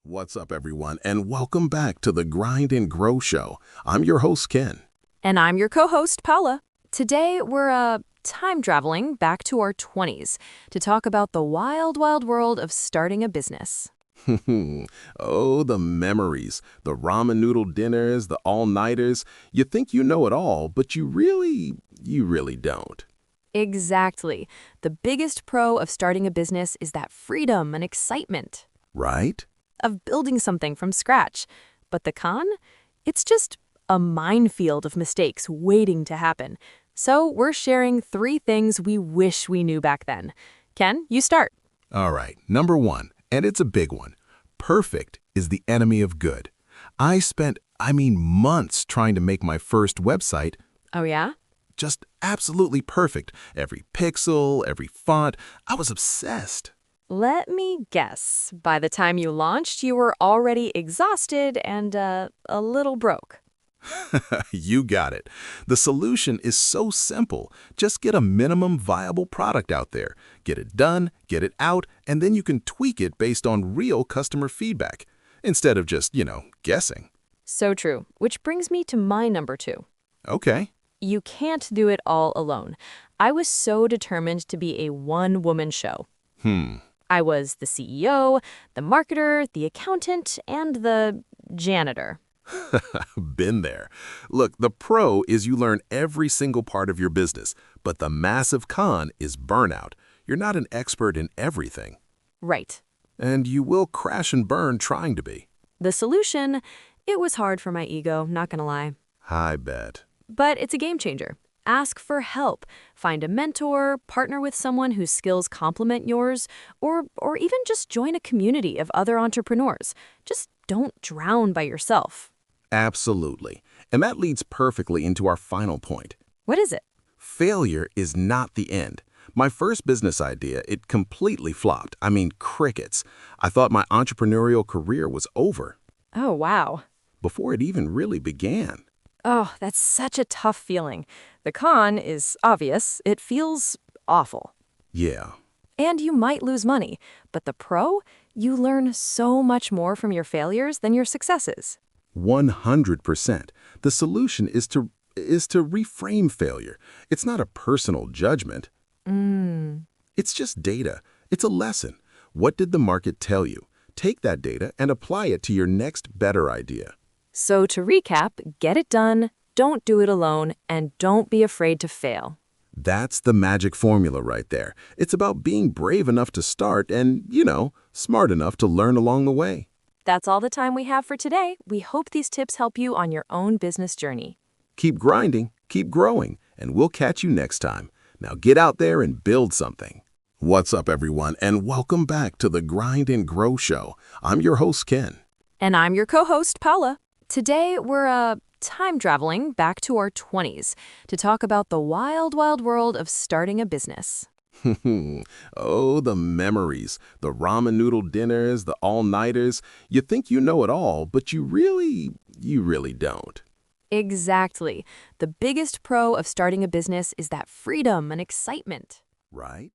What's up, everyone, and welcome back to the Grind and Grow Show. I'm your host, Ken. And I'm your co-host, Paula. Today, we're time traveling back to our 20s to talk about the wild, wild world of starting a business. Oh, the memories, the ramen noodle dinners, the all-nighters. You think you know it all, but you really don't. Exactly. The biggest pro of starting a business is that freedom and excitement Right? of building something from scratch. But the con? It's just a minefield of mistakes waiting to happen. So we're sharing 3 things we wish we knew back then. Ken, you start. All right, number one, and it's a big one. Perfect is the enemy of good. I spent, months trying to make my first website Oh yeah? just absolutely perfect. Every pixel, every font, I was obsessed. Let me guess. By the time you launched, you were already exhausted and a little broke. You got it. The solution is so simple. Just get a minimum viable product out there. Get it done, get it out, and then you can tweak it based on real customer feedback, instead of just, guessing. So true. Which brings me to my number 2. Okay. You can't do it all alone. I was so determined to be a one-woman show. I was the CEO, the marketer, the accountant, and the janitor. Been there. Look, the pro is you learn every single part of your business, but the massive con is burnout. You're not an expert in everything, Right. and you will crash and burn trying to be. The solution? It was hard for my ego, not gonna lie. I bet. But it's a game changer. Ask for help. Find a mentor, partner with someone whose skills complement yours, or even just join a community of other entrepreneurs. Just don't drown by yourself. Absolutely. And that leads perfectly into our final point. What is it? Failure is not the end. My first business idea, it completely flopped. Crickets. I thought my entrepreneurial career was over Oh, wow. before it even really began. Oh, that's such a tough feeling. The con is obvious. It feels awful. Yeah. And you might lose money. But the pro? You learn so much more from your failures than your successes. 100%. The solution is to reframe failure. It's not a personal judgment. It's just data. It's a lesson. What did the market tell you? Take that data and apply it to your next better idea. So to recap, get it done, don't do it alone, and don't be afraid to fail. That's the magic formula right there. It's about being brave enough to start and, smart enough to learn along the way. That's all the time we have for today. We hope these tips help you on your own business journey. Keep grinding, keep growing, and we'll catch you next time. Now get out there and build something. What's up, everyone, and welcome back to the Grind and Grow Show. I'm your host, Ken. And I'm your co-host, Paula. Today, we're time traveling back to our 20s to talk about the wild, wild world of starting a business. Oh, the memories, the ramen noodle dinners, the all-nighters. You think you know it all, but you really don't. Exactly. The biggest pro of starting a business is that freedom and excitement Right?